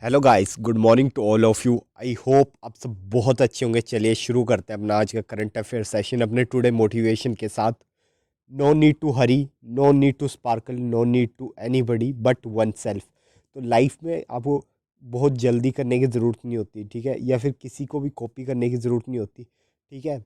Hello guys, good morning to all of you. I hope आप सब बहुत अच्छे होंगे। चलिए शुरू करते हैं अपना आज का करंट अफेयर सेशन अपने टुडे मोटिवेशन के साथ। No need to hurry, no need to sparkle, no need to anybody but one self. तो लाइफ में आपको बहुत जल्दी करने की ज़रूरत नहीं होती, ठीक है, या फिर किसी को भी कॉपी करने की ज़रूरत नहीं होती, ठीक है।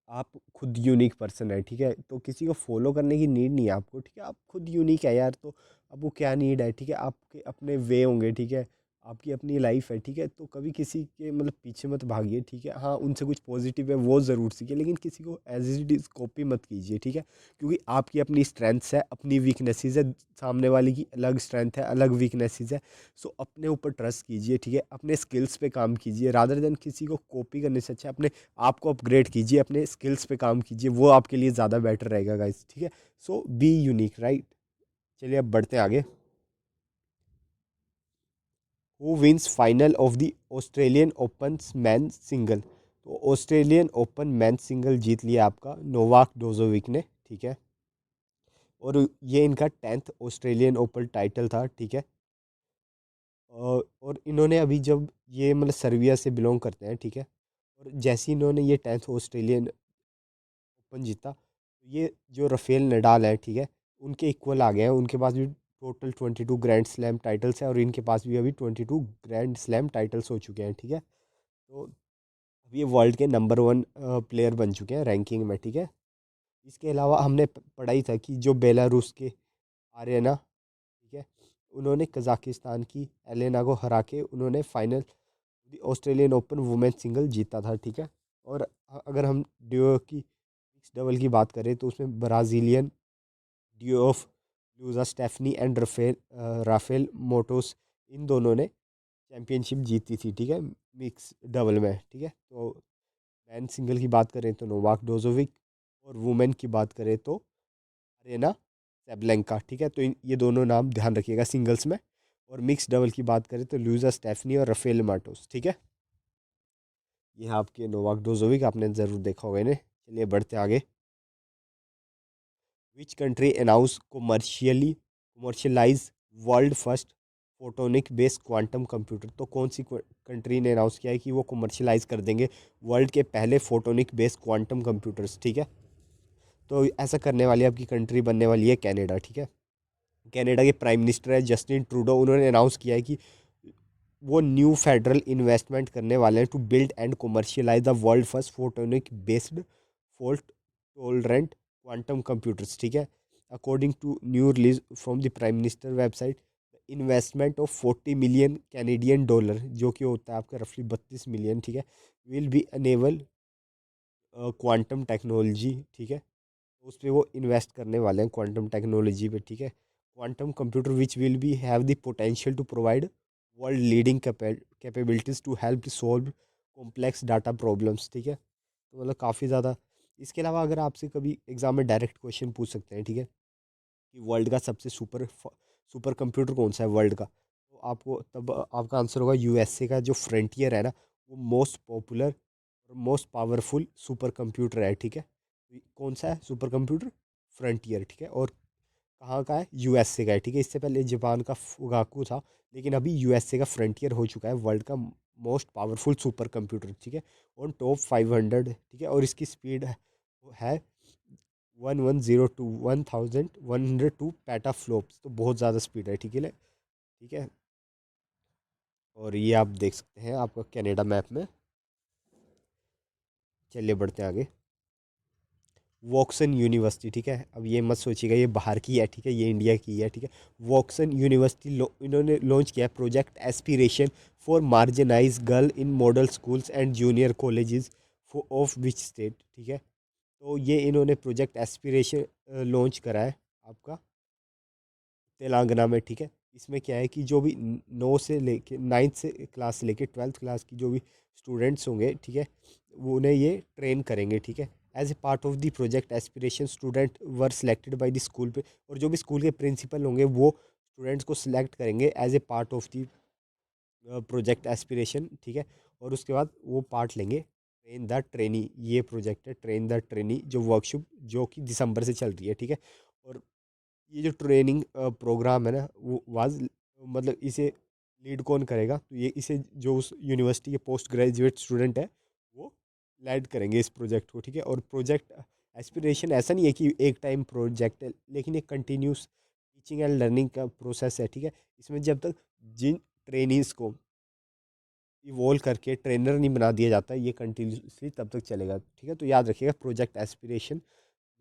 आप खुद यूनिक पर्सन है, ठीक है, तो किसी को फॉलो करने की नीड नहीं है आपको, ठीक है। आप खुद यूनिक है यार, तो आपको क्या नीड है, ठीक है। आपके अपने वे होंगे, ठीक है। आपकी अपनी लाइफ है, ठीक है, तो कभी किसी के मतलब पीछे मत भागिए, ठीक है। हाँ, उनसे कुछ पॉजिटिव है वो ज़रूर सीखिए, लेकिन किसी को एज इट इज़ कॉपी मत कीजिए, ठीक है। क्योंकि आपकी अपनी स्ट्रेंथ्स है, अपनी वीकनेसेस है, सामने वाले की अलग स्ट्रेंथ है, अलग वीकनेसेस है। सो अपने ऊपर ट्रस्ट कीजिए, ठीक है। अपने स्किल्स पे काम कीजिए, रादर देन किसी को कॉपी करने से अच्छा अपने आपको अपग्रेड कीजिए, अपने स्किल्स पे काम कीजिए, वो आपके लिए ज़्यादा बेटर रहेगा गाइस, ठीक है। So be unique, right. चलिए अब बढ़ते हैं आगे। Who wins final of the Australian Open man single. तो ऑस्ट्रेलियन ओपन मैन सिंगल जीत लिया आपका नोवाक जोकोविच ने, ठीक है। और ये इनका 10th ऑस्ट्रेलियन ओपन टाइटल था, ठीक है। और इन्होंने अभी जब ये मतलब सर्बिया से बिलोंग करते हैं, ठीक है। और जैसे ही इन्होंने ये 10th ऑस्ट्रेलियन ओपन जीता, तो ये जो रफेल नडाल है, ठीक है, उनके इक्वल आ गए हैं। उनके पास भी टोटल 22 ग्रैंड स्लैम टाइटल्स हैं, और इनके पास भी अभी 22 ग्रैंड स्लैम टाइटल्स हो चुके हैं, ठीक है। तो अभी ये वर्ल्ड के नंबर 1 प्लेयर बन चुके हैं रैंकिंग में, ठीक है। इसके अलावा हमने पढ़ा ही था कि जो बेलारूस के आर्यना, ठीक है, उन्होंने कजाकिस्तान की एलेना को हरा के उन्होंने final Australian open women single जीता था, ठीक है। और अगर हम ड्यू की मिक्स डबल की बात करें, तो उसमें Brazilian duo of Luisa Stefani and Rafael Matos, इन दोनों ने चैंपियनशिप जीती थी, ठीक है, मिक्स डबल में, ठीक है। तो मैन सिंगल की बात करें तो नोवाक जोकोविच, और वुमेन की बात करें तो अरेना सेबलेंका, ठीक है। तो ये दोनों नाम ध्यान रखिएगा सिंगल्स में। और मिक्स डबल की बात करें तो लूजा स्टेफनी और रफेल मार्टोस, ठीक है। ये है आपके नोवाक जोकोविच, आपने ज़रूर देखा होगा इन्हें। चलिए बढ़ते आगे। Which country announce commercialise world first photonic based quantum computer. तो कौन सी कंट्री ने अनाउंस किया है कि वो कमर्शियलाइज कर देंगे वर्ल्ड के पहले फोटोनिक बेस्ड क्वांटम कंप्यूटर्स, ठीक है। तो ऐसा करने वाली आपकी कंट्री बनने वाली है कनाडा, ठीक है। कनाडा के प्राइम मिनिस्टर है जस्टिन ट्रूडो, उन्होंने अनाउंस किया है कि वो न्यू फेडरल इन्वेस्टमेंट करने वाले हैं to build and commercialise the world first photonic based fault tolerant quantum computers, ठीक है। According to new release from the prime minister website, investment of 40 million Canadian dollar, जो कि होता है आपका रफली 32 मिलियन, ठीक है, will be enable quantum technology, ठीक है। उस पर वो इन्वेस्ट करने वाले हैं क्वांटम टेक्नोलॉजी पे, ठीक है। Quantum computer which will be have the potential to provide world leading capabilities to help solve complex data problems, ठीक है। तो मतलब काफ़ी ज़्यादा। इसके अलावा अगर आपसे कभी एग्जाम में डायरेक्ट क्वेश्चन पूछ सकते हैं, ठीक है, कि वर्ल्ड का सबसे सुपर सुपर कंप्यूटर कौन सा है वर्ल्ड का, तो आपको तब आपका आंसर होगा यूएसए का जो फ्रंटियर है ना, वो मोस्ट पॉपुलर और मोस्ट पावरफुल सुपर कंप्यूटर है, ठीक है। कौन सा है सुपर कंप्यूटर? फ्रंटियर, ठीक है। और कहाँ का है? यूएसए का है, ठीक है। इससे पहले जापान का फुगाकू था, लेकिन अभी यूएसए का फ्रंटियर हो चुका है वर्ल्ड का मोस्ट पावरफुल सुपर कंप्यूटर, ठीक है। ऑन टॉप 500, ठीक है। और इसकी स्पीड है 1102 पेटा फ्लोप्स, तो बहुत ज़्यादा स्पीड है, ठीक है, ठीक है। और ये आप देख सकते हैं आपका कनाडा मैप में। चलिए बढ़ते हैं आगे। वॉक्सन यूनिवर्सिटी, ठीक है, अब ये मत सोचिएगा ये बाहर की है, ठीक है, ये इंडिया की है, ठीक है। वॉक्सन यूनिवर्सिटी इन्होंने लॉन्च किया project aspiration for marginalise girl in model schools and junior colleges of which state, ठीक है। तो ये इन्होंने प्रोजेक्ट एस्पिरेशन लॉन्च करा है आपका तेलंगाना में, ठीक है। इसमें क्या है कि जो भी 9 से क्लास से लेके 12th क्लास की जो भी स्टूडेंट्स होंगे, ठीक है, वो उन्हें ये ट्रेन करेंगे, ठीक है। As a part of the project aspiration student were selected by the school पे, और जो भी स्कूल के प्रिंसिपल होंगे वो स्टूडेंट्स को सिलेक्ट करेंगे as a part of the project aspiration, ठीक है। और उसके बाद वो पार्ट लेंगे ट्रेन द ट्रेनी, ये प्रोजेक्ट है ट्रेन द ट्रेनी, जो वर्कशॉप जो कि दिसंबर से चल रही है, ठीक है। और ये जो ट्रेनिंग प्रोग्राम है ना, वो वाज मतलब इसे लीड कौन करेगा, तो ये इसे जो उस यूनिवर्सिटी के पोस्ट ग्रेजुएट स्टूडेंट है वो लीड करेंगे इस प्रोजेक्ट को, ठीक है। और प्रोजेक्ट एस्पिरेशन ऐसा नहीं है कि एक टाइम प्रोजेक्ट है, लेकिन एक कंटिन्यूस टीचिंग एंड लर्निंग का प्रोसेस है, ठीक है। इसमें जब तक जिन ट्रेनीज को इवॉल्व करके ट्रेनर नहीं बना दिया जाता, ये कंटिन्यूसली तब तक चलेगा, ठीक है। तो याद रखिएगा प्रोजेक्ट एस्पिरेशन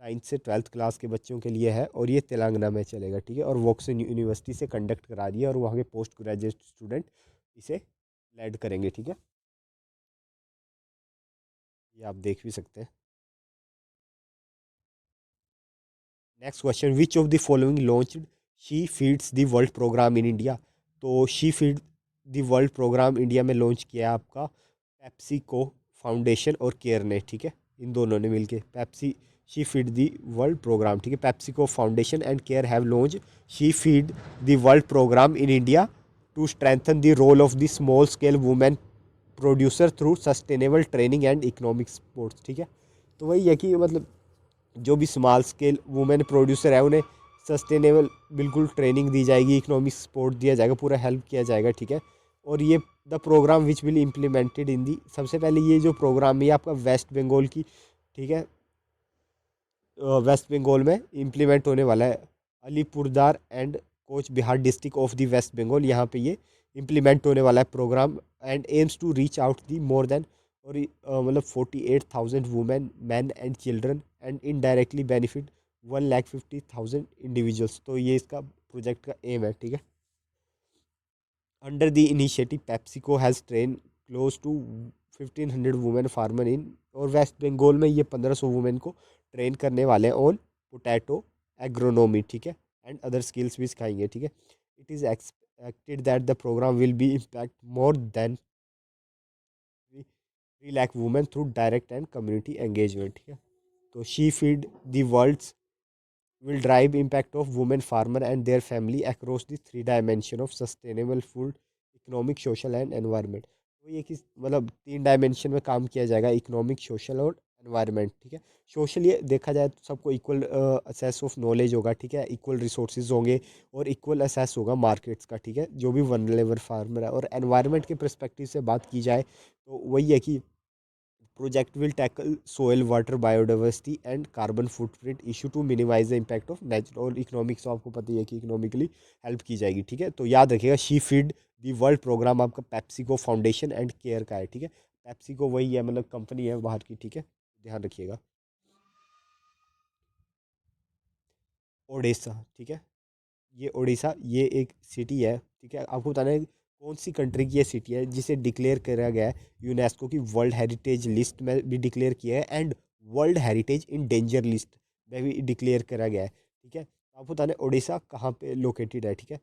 9th से 12th क्लास के बच्चों के लिए है और ये तेलंगाना में चलेगा, ठीक है। और वॉक्सन यूनिवर्सिटी से कंडक्ट करा रही है और वहाँ के पोस्ट ग्रेजुएट स्टूडेंट इसे लीड करेंगे, ठीक है। ये आप देख भी सकते हैं। Next question, which of the following launched She Feeds the world programme in India. तो she feed the world programme India में लॉन्च किया है आपका पेप्सिको फाउंडेशन और केयर ने, ठीक है। इन दोनों ने मिलके Pepsi she feed the world programme, ठीक है। PepsiCo foundation and care have launch she feed the world programme in India to strengthen the role of the small scale women producer through sustainable training and economic supports, ठीक है। तो वही है कि मतलब जो भी स्मॉल स्केल वुमेन प्रोड्यूसर है उन्हें सस्टेनेबल बिल्कुल ट्रेनिंग दी जाएगी, इकोनॉमिक सपोर्ट दिया जाएगा, पूरा हेल्प किया जाएगा, ठीक है। और ये the programme which will implemented in the, सबसे पहले ये जो प्रोग्राम है ये आपका वेस्ट बंगाल की, ठीक है, वेस्ट बंगाल में इम्प्लीमेंट होने वाला है। Alipurduar and Cooch Behar district of the West Bengal, यहाँ पे ये इम्प्लीमेंट होने वाला है programme and aims to reach out the more than और मतलब 48,000 women man and children and indirectly benefit 1,50,000 individuals. तो ये इसका प्रोजेक्ट का एम है, ठीक है। Under the initiative PepsiCo has train close to 1,500 women farmer in, और वेस्ट बंगाल में ये 1,500 वुमेन को ट्रेन करने वाले हैं ऑन पोटैटो एग्रोनॉमी, ठीक है, एंड अदर स्किल्स भी सिखाएंगे, ठीक है। It is expected that the programme will be impact more than 3 lakh women through direct and community engagement, ठीक है। तो she feed the world's will drive impact of women farmer and their family across the 3 dimension of sustainable food, economic, social and environment। तो ये किस मतलब 3 dimension में काम किया जाएगा, इकोनॉमिक, सोशल और एनवायरनमेंट, ठीक है। सोशल ये देखा जाए तो सबको इक्वल असेस ऑफ नॉलेज होगा, ठीक है, इक्वल रिसोर्सेज होंगे और इक्वल असेस होगा मार्केट्स का, ठीक है, जो भी वनरेबल फार्मर है। और एनवायरनमेंट के परस्पेक्टिव से बात की जाए तो वही है कि project will tackle soil, water, biodiversity and carbon footprint issue to minimize the impact of natural, और इकोनॉमिक्स तो आपको पता ही है कि इकोनॉमिकली हेल्प की जाएगी, ठीक है। तो याद रखिएगा she feed the world program आपका पेप्सिको फाउंडेशन एंड केयर का है, ठीक है। पेप्सिको वही है मतलब कंपनी है बाहर की, ठीक है, ध्यान रखिएगा। ओडेसा, ठीक है, ये उड़ीसा ये एक सिटी है, ठीक है। आपको बताना है कौन सी कंट्री की ये सिटी है जिसे डिक्लेयर करा गया है यूनेस्को की वर्ल्ड हेरिटेज लिस्ट में भी डिक्लेयर किया है and world heritage in danger list में भी डिक्लेयर करा गया है, ठीक है। आपको बताना है उड़ीसा कहाँ पे लोकेटेड है, ठीक है।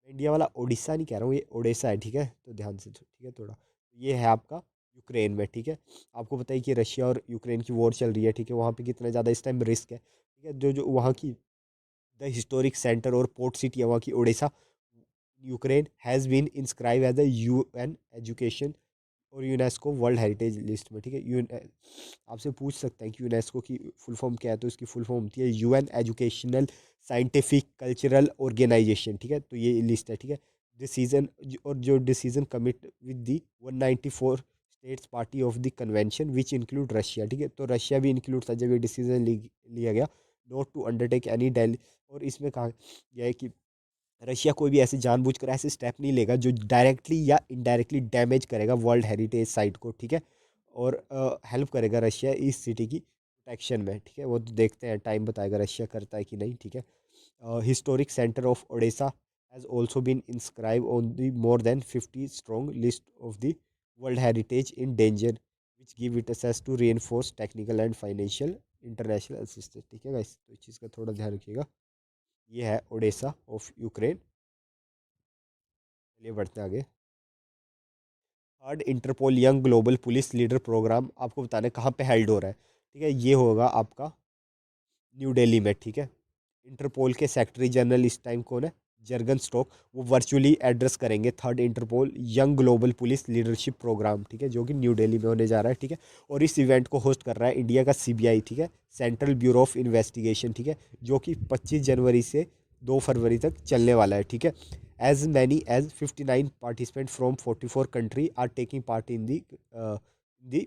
इंडिया वाला उड़ीसा नहीं कह रहा हूँ, ये उड़ीसा है, ठीक है। तो ध्यान से, ठीक है, थोड़ा ये है आपका यूक्रेन में, ठीक है। आपको पता है कि रशिया और यूक्रेन की वॉर चल रही है, ठीक है। वहाँ पे कितना ज़्यादा इस टाइम रिस्क है, ठीक है। जो जो वहाँ की द हिस्टोरिक सेंटर और पोर्ट सिटी है वहाँ की Odesa, Ukraine has been inscribe as the UN education और यूनेस्को वर्ल्ड हेरिटेज लिस्ट में, ठीक है। आपसे पूछ सकते हैं कि यूनेस्को की फुल फॉर्म क्या है, तो इसकी फुल फॉर्म होती है UN educational scientific cultural organisation, ठीक है। तो ये लिस्ट है, ठीक है। डिसीजन और जो decision commit with the 194 states party of the convention which include Russia, ठीक है। तो रशिया भी इंक्लूड था जब ये डिसीजन लिया गया not to undertake any daily. और इसमें कहा गया है कि रशिया कोई भी ऐसे जानबूझकर ऐसे स्टेप नहीं लेगा जो डायरेक्टली या इनडायरेक्टली डैमेज करेगा वर्ल्ड हेरिटेज साइट को, ठीक है। और हेल्प करेगा रशिया इस सिटी की प्रोटेक्शन में, ठीक है। वो तो देखते हैं, टाइम बताएगा रशिया करता है कि नहीं, ठीक है। Historic centre of Odesa has also been inscribe on the more than 50 strong list of the world heritage in danger which give it access to reinforce technical and financial international assistance, ठीक है guys. तो इस चीज़ का थोड़ा ध्यान रखिएगा। ये है ओडेसा ऑफ यूक्रेन। चलिए बढ़ते हैं आगे। Third Interpol young global police leader programme आपको बताना है कहाँ पे हेल्ड हो रहा है, ठीक है। ये होगा आपका न्यू दिल्ली में, ठीक है। इंटरपोल के सेक्रेटरी जनरल इस टाइम कौन है, जर्गन स्टॉक। वो वर्चुअली एड्रेस करेंगे third Interpol young global police leadership programme, ठीक है, जो कि न्यू दिल्ली में होने जा रहा है, ठीक है। और इस इवेंट को होस्ट कर रहा है इंडिया का सीबीआई, ठीक है, सेंट्रल ब्यूरो ऑफ इन्वेस्टिगेशन, ठीक है, जो कि 25 जनवरी से 2 फरवरी तक चलने वाला है, ठीक है। As many as 59 participant from 44 country are taking part in the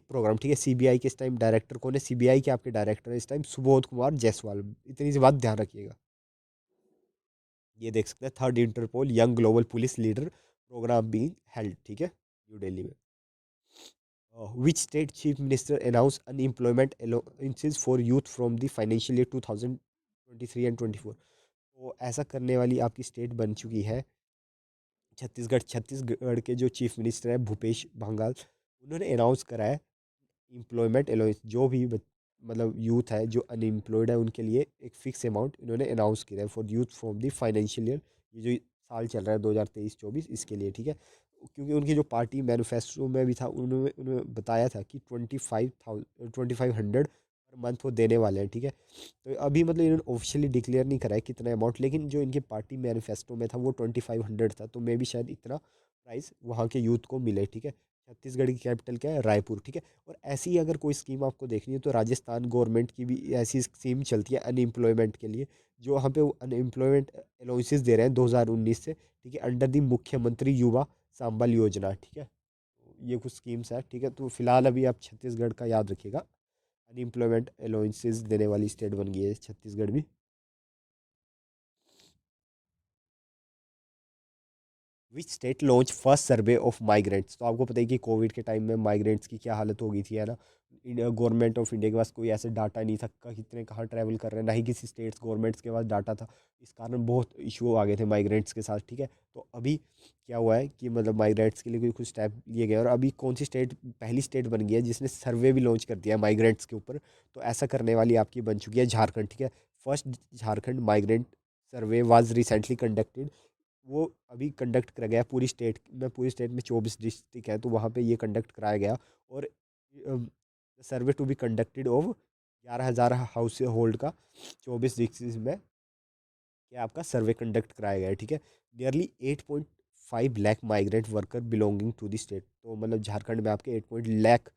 programme, ठीक है। सीबीआई के इस टाइम डायरेक्टर कौन है? सीबीआई के आपके डायरेक्टर है इस टाइम सुबोध कुमार जायसवाल। इतनी सी बात ध्यान रखिएगा। ये देख सकते हैं, third Interpol young global police leader programme being held, ठीक है, न्यू दिल्ली में। Which state chief minister announced unemployment allowances for youth from the financial year 2023 and 24? तो ऐसा करने वाली आपकी स्टेट बन चुकी है छत्तीसगढ़। छत्तीसगढ़ के जो चीफ मिनिस्टर है भूपेश भांगाल, उन्होंने अनाउंस करा है एम्प्लॉयमेंट अलाउंस, जो भी मतलब यूथ है जो अनएम्प्लॉयड है उनके लिए एक फिक्स अमाउंट इन्होंने अनाउंस किया है for youth from the financial year, ये जो साल चल रहा है 2023-24 इसके लिए, ठीक है। क्योंकि उनकी जो पार्टी मैनिफेस्टो में भी था, उन्होंने उन्होंने बताया था कि 2500 पर मंथ वो देने वाले हैं, ठीक है। तो अभी मतलब इन्होंने ऑफिशियली डिक्लेयर नहीं करा है कितना अमाउंट, लेकिन जो इनके पार्टी मैनिफेस्टो में था वो 2500 था, तो मे भी शायद इतना प्राइस वहाँ के यूथ को मिले, ठीक है। छत्तीसगढ़ की कैपिटल क्या है? रायपुर, ठीक है। और ऐसी ही अगर कोई स्कीम आपको देखनी है तो राजस्थान गवर्नमेंट की भी ऐसी स्कीम चलती है अनएम्प्लॉयमेंट के लिए, जो वहाँ पे अनएम्प्लॉयमेंट अलाउंसेस दे रहे हैं 2019 से, ठीक है, अंडर दी मुख्यमंत्री युवा संबल योजना, ठीक है। तो ये कुछ स्कीम्स है, ठीक है। तो फिलहाल अभी आप छत्तीसगढ़ का याद रखिएगा, अनएम्प्लॉयमेंट अलाउंसेस देने वाली स्टेट बन गई है छत्तीसगढ़ भी। Which state launch first survey of migrants? तो आपको पता है कि कोविड के टाइम में माइग्रेंट्स की क्या हालत हो गई थी, है ना। गवर्नमेंट ऑफ इंडिया के पास कोई ऐसे डाटा नहीं था कितने कहाँ ट्रैवल कर रहे हैं, ना ही किसी स्टेट्स गवर्नमेंट्स के पास डाटा था। इस कारण बहुत इशू आ गए थे माइग्रेंट्स के साथ, ठीक है। तो अभी क्या हुआ है कि मतलब माइग्रेंट्स के लिए कोई कुछ स्टेप लिए गए, और अभी कौन सी स्टेट पहली स्टेट बन गई है जिसने सर्वे भी लॉन्च कर दिया है माइग्रेंट्स के ऊपर? तो ऐसा करने वाली आपकी बन चुकी है झारखंड, ठीक है। First Jharkhand migrant survey was recently conducted. वो अभी कंडक्ट करा गया पूरी स्टेट में, पूरी स्टेट में 24 डिस्ट्रिक्ट है, तो वहाँ पे ये कंडक्ट कराया गया। और survey to be conducted of 11,000 household का 24 डिस्ट्रिक्ट में क्या आपका सर्वे कंडक्ट कराया गया है, ठीक है। Nearly 8.5 lakh migrant worker belonging to the state, तो मतलब झारखंड में आपके 8 लाख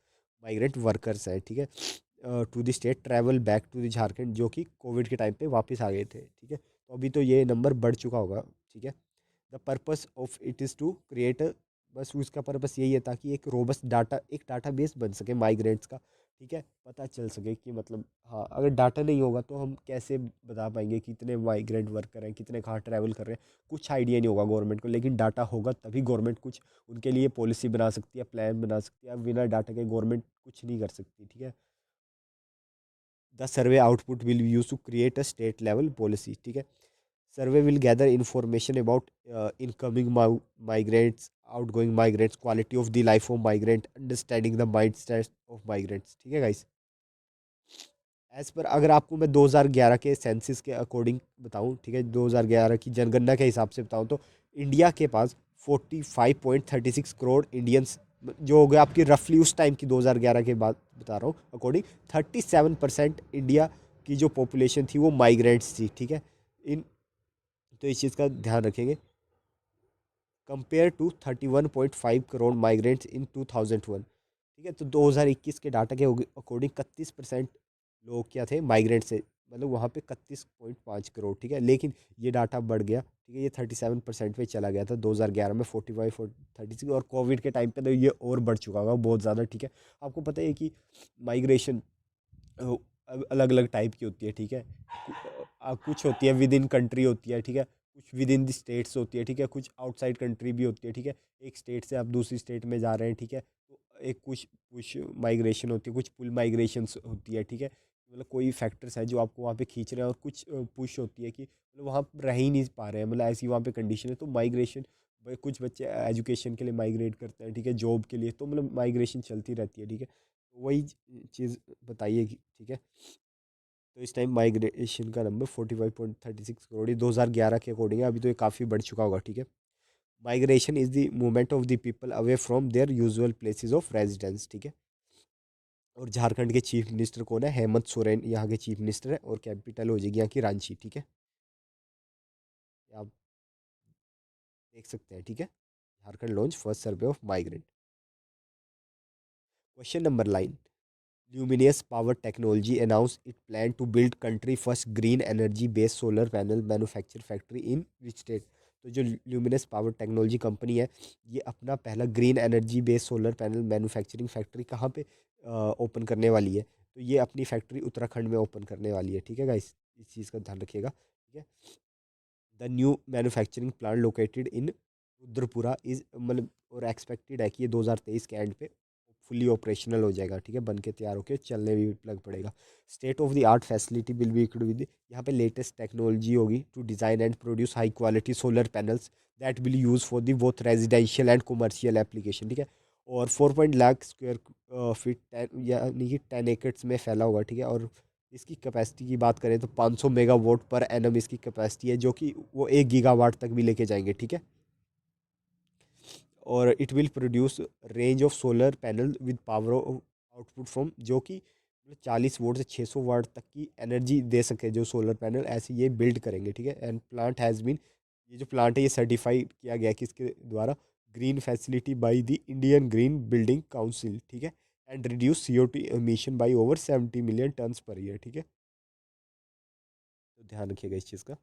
माइग्रेंट वर्कर्स हैं, ठीक है, to the state travel back to the Jharkhand, जो कि कोविड के टाइम पे वापस आ गए थे, ठीक है। तो अभी तो ये नंबर बढ़ चुका होगा, ठीक है। The purpose of it is to create, बस उसका पर्पस यही है ताकि एक रोबस्ट डाटा, एक डाटा बेस बन सके माइग्रेंट्स का, ठीक है। पता चल सके कि मतलब हाँ, अगर डाटा नहीं होगा तो हम कैसे बता पाएंगे कि कितने माइग्रेंट वर्कर हैं, कितने कहाँ ट्रैवल कर रहे हैं, कुछ आइडिया नहीं होगा गवर्नमेंट को। लेकिन डाटा होगा तभी गवर्नमेंट कुछ उनके लिए पॉलिसी बना सकती है, प्लान बना सकती है। बिना डाटा के गवर्नमेंट कुछ नहीं कर सकती, ठीक है। The survey output will be use to create a state level policy, ठीक है। Survey will gather information about incoming migrants, outgoing migrants, quality of the life of migrant, understanding the mindset of migrants, ठीक है guys. As per अगर आपको मैं 2011 के senses के according बताऊं, ठीक है, 2011 की जनगणना के हिसाब से बताऊं, तो इंडिया के पास 45.36 करोड़ इंडियंस, जो हो गया आपकी रफली उस टाइम की 2011 के बाद बता रहा हूँ अकॉर्डिंग, 37% इंडिया की जो पॉपुलेशन थी वो माइग्रेंट्स थी, ठीक है। इन तो इस चीज़ का ध्यान रखेंगे। कंपेयर टू 31.5 करोड़ माइग्रेंट्स इन 2001, ठीक है। तो 2021 के डाटा के अकॉर्डिंग 31% लोग क्या थे? माइग्रेंट से, मतलब वहाँ पे 31.5 करोड़, ठीक है। लेकिन ये डाटा बढ़ गया, ठीक है, ये 37% पे चला गया था 2011 में, 45 और 36, और कोविड के टाइम पे तो ये और बढ़ चुका होगा बहुत ज़्यादा, ठीक है। आपको पता है कि माइग्रेशन अलग अलग टाइप की होती है, ठीक है। कुछ होती है विद इन कंट्री होती है, ठीक है, कुछ विद इन द स्टेट्स होती है, ठीक है, कुछ आउटसाइड कंट्री भी होती है, ठीक है। एक स्टेट से आप दूसरी स्टेट में जा रहे हैं, ठीक है, तो एक कुछ कुछ माइग्रेशन होती है, कुछ पुल माइग्रेशन होती है, ठीक है। मतलब कोई फैक्टर्स है जो आपको वहाँ पे खींच रहे हैं, और कुछ पुश होती है कि मतलब वहाँ पर रह ही नहीं पा रहे हैं, मतलब ऐसी वहाँ पे कंडीशन है, तो माइग्रेशन। कुछ बच्चे एजुकेशन के लिए माइग्रेट करते हैं, ठीक है, जॉब के लिए, तो मतलब माइग्रेशन चलती रहती है, ठीक है। तो वही चीज़ बताइए ठीक है। तो इस टाइम माइग्रेशन का नंबर 45.36 करोड़ 2011 के अकॉर्डिंग है। अभी तो ये काफ़ी बढ़ चुका होगा, ठीक है। Migration is the movement of the people away from there usual places of residence, ठीक है। और झारखंड के चीफ मिनिस्टर कौन है? हेमंत सोरेन यहाँ के चीफ मिनिस्टर है, और कैपिटल हो जाएगी यहाँ की रांची, ठीक है। ये आप देख सकते हैं, ठीक है। Jharkhand launch first survey of migrant. Question number 9, luminous power technology announce it plan to build country first green energy based solar panel manufacture factory in which state. तो जो ल्यूमिनस पावर टेक्नोलॉजी कंपनी है, ये अपना पहला green energy based solar panel manufacturing factory कहाँ पे open करने वाली है? तो ये अपनी फैक्ट्री उत्तराखंड में ओपन करने वाली है। ठीक है गाइस, इस चीज़ का ध्यान रखिएगा। ठीक है। The new manufacturing plant located in Rudrapura is मतलब और एक्सपेक्टेड है कि ये 2023 के एंड पे फुली ऑपरेशनल हो जाएगा। ठीक है, बन के तैयार होकर चलने भी लग पड़ेगा। State of the art facility will be equipped with, यहाँ पे लेटेस्ट टेक्नोलॉजी होगी to design and produce high quality solar panels that will use for the both residential and commercial application. ठीक है, और 4 लाख स्क्वायर फीट यानी कि 10 एकड़ में फैला होगा। ठीक है, और इसकी कैपेसिटी की बात करें तो 500 मेगावाट पर एनम इसकी कैपेसिटी है, जो कि वो 1 गीगावाट तक भी लेके जाएंगे। ठीक है, और it will produce range of solar panel with power output from, जो कि 40 वोट से 600 वाट तक की एनर्जी दे सके जो सोलर पैनल, ऐसे ये बिल्ड करेंगे। ठीक है, एंड प्लांट हैज़ बीन, ये जो प्लांट है ये सर्टिफाई किया गया किसके द्वारा? Green facility by the Indian green building council. ठीक है, and reduce CO2 emission by over 70 million turns per year. ठीक है, तो ध्यान रखिएगा इस चीज़ का।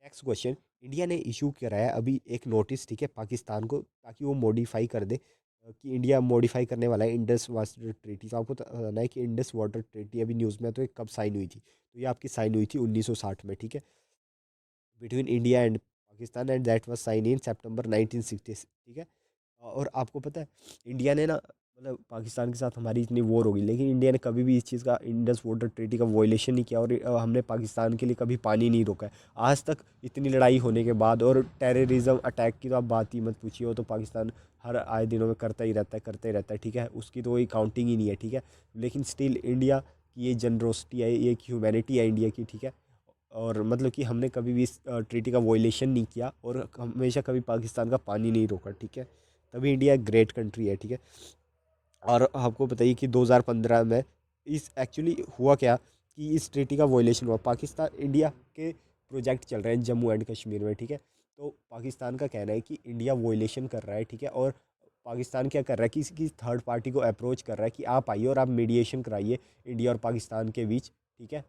नेक्स्ट क्वेश्चन, इंडिया ने इशू कराया अभी एक नोटिस, ठीक है, पाकिस्तान को, ताकि वो मॉडिफाई कर दे कि इंडिया मॉडिफाई करने वाला है इंडस वाटर ट्रीटी। तो आपको पता है कि इंडस वाटर ट्रीटी अभी न्यूज़ में, तो ये कब साइन हुई थी? तो ये आपकी साइन हुई थी 1960 में। ठीक है, between India and Pakistan, and that was sign in September 1960। ठीक है, और आपको पता है इंडिया ने ना, मतलब पाकिस्तान के साथ हमारी इतनी वॉर होगी, लेकिन इंडिया ने कभी भी इस चीज़ का, इंडस वाटर ट्रीटी का वॉयलेशन नहीं किया, और हमने पाकिस्तान के लिए कभी पानी नहीं रोका है आज तक। इतनी लड़ाई होने के बाद, और टेररिज्म अटैक की तो आप बात ही मत पूछिए, वो तो पाकिस्तान हर आए दिनों में करता ही रहता है, करता ही रहता है। ठीक है, उसकी तो कोई काउंटिंग ही नहीं है। ठीक है, लेकिन स्टिल इंडिया की ये जनरोसिटी है, ये ह्यूमैनिटी है इंडिया की। ठीक है, और मतलब कि हमने कभी भी इस ट्रीटी का वॉयलेशन नहीं किया, और हमेशा कभी पाकिस्तान का पानी नहीं रोका। ठीक है, तभी इंडिया ग्रेट कंट्री है। ठीक है, और आपको बताइए कि 2015 में इस एक्चुअली हुआ क्या, कि इस ट्रीटी का वॉयलेशन हुआ। पाकिस्तान इंडिया के प्रोजेक्ट चल रहे हैं जम्मू एंड कश्मीर में। ठीक है, तो पाकिस्तान का कहना है कि इंडिया वॉयलेशन कर रहा है। ठीक है, और पाकिस्तान क्या कर रहा है कि किसी थर्ड पार्टी को अप्रोच कर रहा है कि आप आइए और आप मीडिएशन कराइए इंडिया और पाकिस्तान के बीच। ठीक है,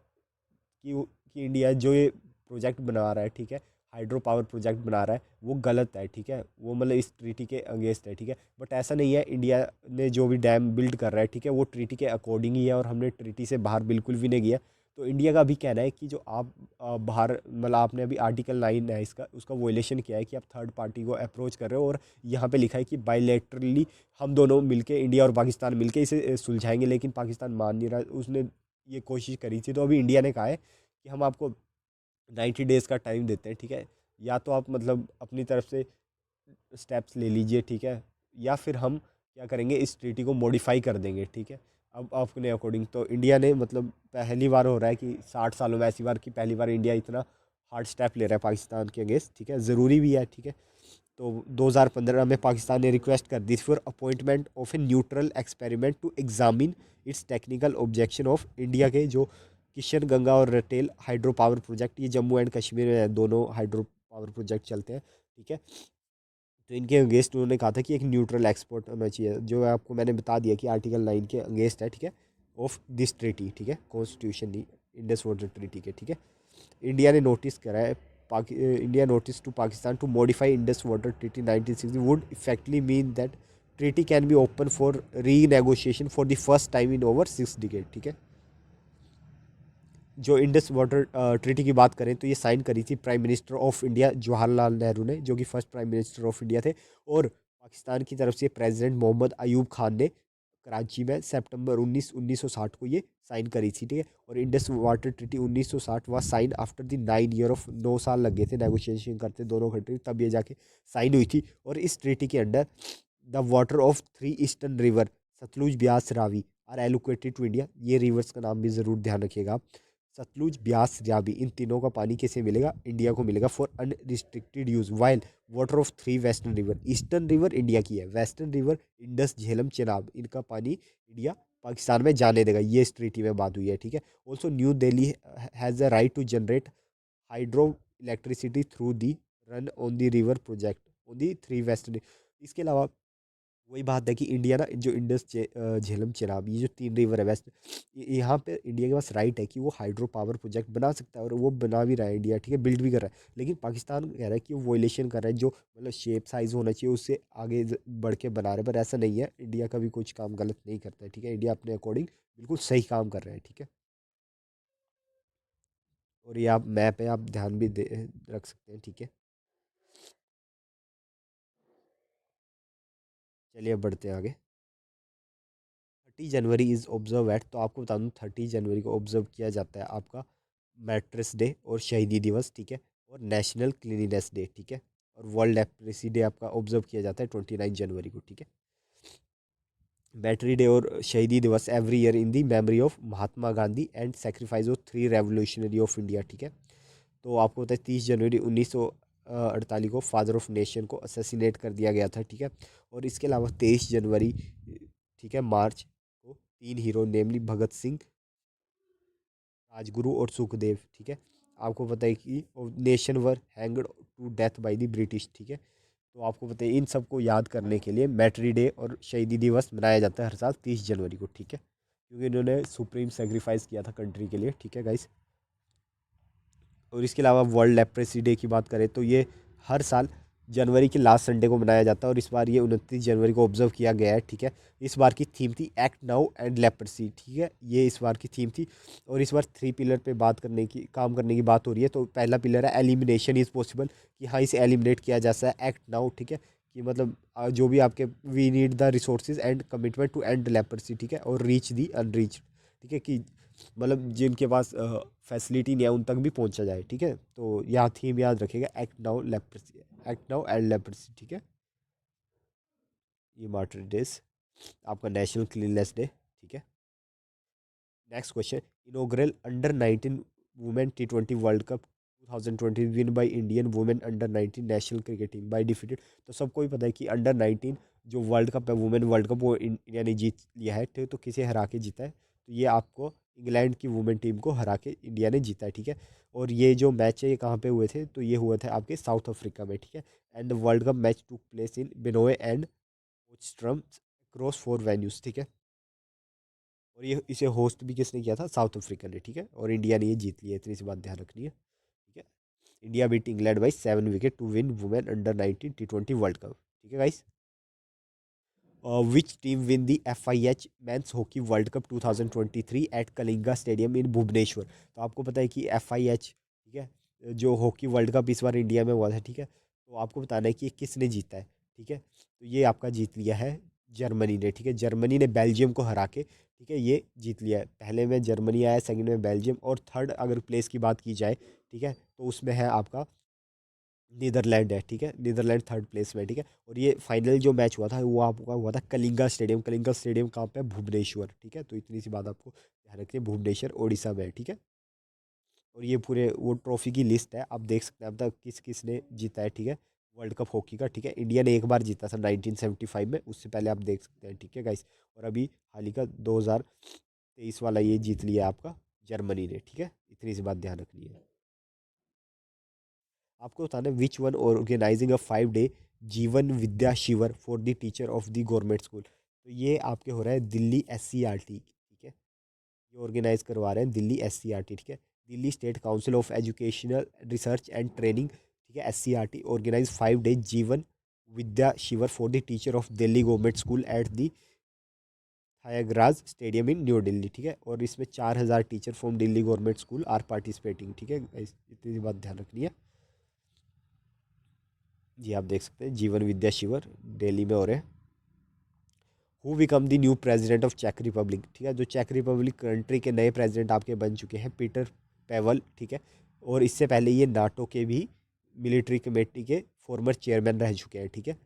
कि इंडिया जो ये प्रोजेक्ट बना रहा है, ठीक है, हाइड्रो पावर प्रोजेक्ट बना रहा है, वो गलत है। ठीक है, वो मतलब इस ट्रीटी के अगेंस्ट है। ठीक है, बट ऐसा नहीं है, इंडिया ने जो भी डैम बिल्ड कर रहा है, ठीक है, वो ट्रीटी के अकॉर्डिंग ही है, और हमने ट्रीटी से बाहर बिल्कुल भी नहीं गया। तो इंडिया का भी कहना है कि जो आप बाहर, मतलब आपने अभी आर्टिकल 9 है इसका, उसका वोलेशन किया है कि आप थर्ड पार्टी को अप्रोच कर रहे हो, और यहाँ पे लिखा है कि बायलैटरली हम दोनों मिलके, इंडिया और पाकिस्तान मिलके इसे सुलझाएंगे, लेकिन पाकिस्तान मान नहीं रहा। उसने ये कोशिश करी थी, तो अभी इंडिया ने कहा है कि हम आपको 90 डेज़ का टाइम देते हैं। ठीक है, या तो आप मतलब अपनी तरफ से स्टेप्स ले लीजिए। ठीक है, या फिर हम क्या करेंगे, इस ट्रीटी को मॉडिफाई कर देंगे। ठीक है, अब अपने अकॉर्डिंग तो इंडिया ने, मतलब पहली बार हो रहा है कि 60 सालों में ऐसी बार कि पहली बार इंडिया इतना हार्ड स्टेप ले रहा है पाकिस्तान के अगेंस्ट। ठीक है, ज़रूरी भी है। ठीक है, तो 2015 में पाकिस्तान ने रिक्वेस्ट कर दी for appointment of a neutral experiment to examine its technical objection of India के जो किशन गंगा और रटेल हाइड्रो पावर प्रोजेक्ट, ये जम्मू एंड कश्मीर में दोनों हाइड्रो पावर प्रोजेक्ट चलते हैं। ठीक है, तो इनके अगेंस्ट उन्होंने कहा था कि एक न्यूट्रल एक्सपर्ट होना चाहिए, जो आपको मैंने बता दिया कि आर्टिकल 9 के अगेंस्ट है। ठीक है, ऑफ दिस ट्रीटी। ठीक है, कॉन्स्टिट्यूशन नहीं, इंडस वाटर ट्रीटी के। ठीक है, इंडिया ने नोटिस करा है, India notice to Pakistan to modify Indus water treaty 1960 would effectively mean that treaty can be open for renegotiation for the first time in over 6 decade. ठीक है, जो इंडस वाटर ट्रीटी की बात करें तो ये साइन करी थी prime minister of India Jawaharlal Nehru ने, जो कि first prime minister of India थे, और पाकिस्तान की तरफ से प्रेसिडेंट मोहम्मद अयूब खान ने कराची में सितंबर 1960 को ये साइन करी थी। ठीक है, और Indus water treaty 1960 was sign after the 9 year of, 9 साल लग गए थे नेगोशिएशन करते दोनों कंट्री, तब ये जाके साइन हुई थी। और इस ट्रीटी के under the water of 3 eastern river Sutlej Beas Ravi are allocated to India. ये रिवर्स का नाम भी ज़रूर ध्यान रखिएगा आप। सतलुज ब्यास रावी, इन तीनों का पानी किसे मिलेगा? इंडिया को मिलेगा for unrestricted use, while water of 3 western river, eastern river India की है, western river Indus Jhelum Chenab, इनका पानी इंडिया पाकिस्तान में जाने देगा। ये इस ट्रीटी में बात हुई है। ठीक है, also New Delhi has the right to generate hydroelectricity through the run of the river project on the 3 western. इसके अलावा वही बात है कि इंडिया ना जो झेलम चेनाब, ये जो तीन रिवर है वेस्ट, यहाँ पे इंडिया के पास राइट है कि वो हाइड्रो पावर प्रोजेक्ट बना सकता है, और वो बना भी रहा है इंडिया, ठीक है, बिल्ड भी कर रहा है। लेकिन पाकिस्तान कह रहा है कि वो वोलेशन कर रहा है, जो मतलब शेप साइज होना चाहिए उससे आगे बढ़ के बना रहे हैं, पर ऐसा नहीं है, इंडिया का भी कुछ काम गलत नहीं करता है, ठीक है, इंडिया अपने अकॉर्डिंग बिल्कुल सही काम कर रहा है, ठीक है। और ये आप मैप है, आप ध्यान भी रख सकते हैं, ठीक है। चलिए अब बढ़ते हैं आगे। 30 जनवरी इज़ ऑब्जर्व एट, तो आपको बता दूँ 30 जनवरी को ऑब्जर्व किया जाता है आपका मैट्रेस डे और शहीदी दिवस, ठीक है, और नेशनल क्लीनिनेस डे, ठीक है, और वर्ल्ड लेप्रेसी डे आपका ऑब्जर्व किया जाता है 29 जनवरी को, ठीक है। बैटरी डे और शहीदी दिवस every year in the memory of Mahatma Gandhi and sacrifice of three revolutionary of India, ठीक है। तो आपको पता है 30 जनवरी 1948 को फादर ऑफ नेशन को असैसिनेट कर दिया गया था, ठीक है। और इसके अलावा 23 जनवरी, ठीक है, मार्च को तीन हीरो नेमली भगत सिंह, राजगुरु और सुखदेव, ठीक है, आपको पता है कि nation were hanged to death by the British, ठीक है। तो आपको पता है इन सबको याद करने के लिए मैट्री डे और शहीदी दिवस मनाया जाता है हर साल 30 जनवरी को, ठीक है, क्योंकि इन्होंने सुप्रीम सेक्रीफाइस किया था कंट्री के लिए, ठीक है गाइस। और इसके अलावा वर्ल्ड लेप्रेसी डे की बात करें तो ये हर साल जनवरी के लास्ट संडे को मनाया जाता है, और इस बार ये 29 जनवरी को ऑब्जर्व किया गया है, ठीक है। इस बार की थीम थी एक्ट नाउ एंड लेप्रेसी, ठीक है, ये इस बार की थीम थी। और इस बार 3 पिलर पे बात करने की, काम करने की बात हो रही है। तो पहला पिलर है एलिमिनेशन इज पॉसिबल, कि हाँ इसे एलिमिनेट किया जा सकता है, एक्ट नाउ, ठीक है, कि मतलब जो भी आपके we need the resources and commitment to end leprosy, ठीक है, और रीच दी अनरीच, ठीक है, कि मतलब जिनके पास फैसिलिटी नहीं है उन तक भी पहुंचा जाए, ठीक है। तो यह थीम याद रखिएगा, act now leprosy, act now end leprosy, ठीक है। ये मार्टर डेज, आपका नेशनल क्लीननेस डे, ठीक है। Next question, inaugural under 19 women T20 world cup 2020 win by Indian women under 19 national cricket team by defeated. तो सबको ही पता है कि अंडर 19 जो वर्ल्ड कप है, वुमेन वर्ल्ड कप, वो इंडिया ने जीत लिया है, ठीक है, तो किसे हरा के जीता है, तो ये आपको इंग्लैंड की वुमेन टीम को हरा के इंडिया ने जीता है, ठीक है। और ये जो मैच है ये कहाँ पे हुए थे, तो ये हुए थे आपके साउथ अफ्रीका में, ठीक है। And world cup match took place in Benoni and Potchefstroom across 4 venues, ठीक है। और ये इसे होस्ट भी किसने किया था, साउथ अफ्रीका ने, ठीक है, और इंडिया ने ये जीत लिया, इतनी सी बात ध्यान रखनी है, ठीक है। India beat England by 7 wicket to win women under 19 T20 world cup, ठीक है guys. Which team win the FIH men's hockey world cup 2023 at Kalinga stadium in Bhubaneswar. तो आपको पता है कि FIH, ठीक है, जो हॉकी वर्ल्ड कप इस बार इंडिया में हुआ था, ठीक है, तो आपको बताना है कि ये किसने जीता है, ठीक है। तो ये आपका जीत लिया है जर्मनी ने, ठीक है, जर्मनी ने बेल्जियम को हरा के, ठीक है, ये जीत लिया है। पहले में जर्मनी आया, सेकंड में बेल्जियम, और थर्ड अगर प्लेस की बात की जाए, ठीक है, तो उसमें है आपका नीदरलैंड है, ठीक है, नीदरलैंड थर्ड प्लेस में, ठीक है। और ये फाइनल जो मैच हुआ था वो आपका हुआ था कलिंगा स्टेडियम, कलिंगा स्टेडियम कहाँ पे है, भुवनेश्वर, ठीक है। तो इतनी सी बात आपको ध्यान रखनी है, भुवनेश्वर उड़ीसा में है, ठीक है। और ये पूरे वो ट्रॉफी की लिस्ट है, आप देख सकते हैं अब तक किस किस ने जीता है, ठीक है, वर्ल्ड कप हॉकी का, ठीक है। इंडिया ने एक बार जीता था 1975 में, उससे पहले आप देख सकते हैं, ठीक है गाइस। और अभी हाल ही का 2023 वाला ये जीत लिया आपका जर्मनी ने, ठीक है, इतनी सी बात ध्यान रखनी है। आपको बताना है which one organising a 5 day Jeevan Vidya Shivir for the teacher of the government school. तो ये आपके हो रहा है दिल्ली SCRT, ठीक है, ये ऑर्गेनाइज करवा रहे हैं दिल्ली SCRT, ठीक है, Delhi state council of educational research and training, ठीक है, SCRT organise 5 day Jeevan Vidya Shivir for the teacher of Delhi government school at the Thyagaraj stadium in New Delhi, ठीक है। और इसमें 4,000 teacher from Delhi government school are participating, ठीक है, इतनी बात ध्यान रखनी है। जी आप देख सकते हैं जीवन विद्या शिविर दिल्ली में हो रहे हैं। Who become the new president of चेक रिपब्लिक, ठीक है, जो चेक रिपब्लिक कंट्री के नए प्रेसिडेंट आपके बन चुके हैं पीटर पेवल, ठीक है। और इससे पहले ये नाटो के भी मिलिट्री कमेटी के फॉर्मर चेयरमैन रह चुके हैं, ठीक है।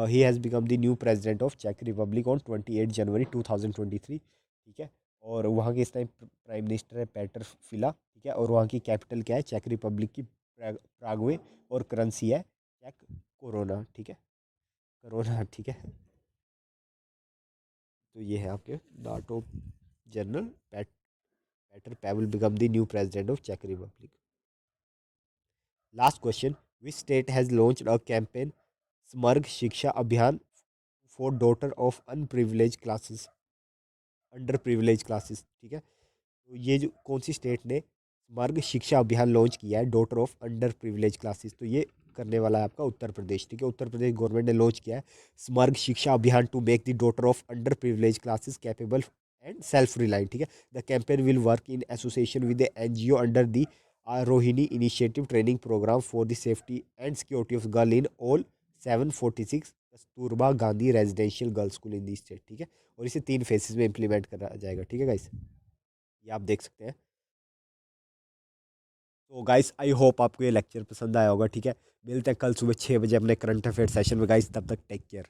He has become the new president of चेक रिपब्लिक ऑन 28 जनवरी 2023, ठीक है। और वहाँ के इस टाइम प्राइम मिनिस्टर है पेटर फिला, ठीक है। और वहाँ की कैपिटल क्या है, चेक रिपब्लिक की प्रागवे, और करेंसी है चेक कोरोना, ठीक है, कोरोना, ठीक है। तो ये है आपके NATO general Petr Pavel become the new president of चेक Republic. Last question, which state has launched a campaign स्मर्ग Shiksha Abhiyan for daughter of unprivilege classes, under privilege classes, ठीक है। तो ये जो कौन सी स्टेट ने मार्ग शिक्षा अभियान लॉन्च किया है daughter of under privilege classes, तो ये करने वाला है आपका उत्तर प्रदेश, ठीक है। उत्तर प्रदेश गवर्नमेंट ने लॉन्च किया है स्मार्ग शिक्षा अभियान to make the daughter of under privilege classes capable and self reliant, ठीक है। The campaign will work in association with the NGO under the Rohini initiative training programme for the safety and security of girl in all 746 Kasturba Gandhi residential girls school in the state, ठीक है। और इसे 3 faces में implement करा जाएगा, ठीक है guys, ये आप देख सकते हैं। तो गाइस आई होप आपको ये लेक्चर पसंद आया होगा, ठीक है। मिलते हैं कल सुबह 6 बजे अपने करंट अफेयर सेशन में गाइस, तब तक टेक केयर।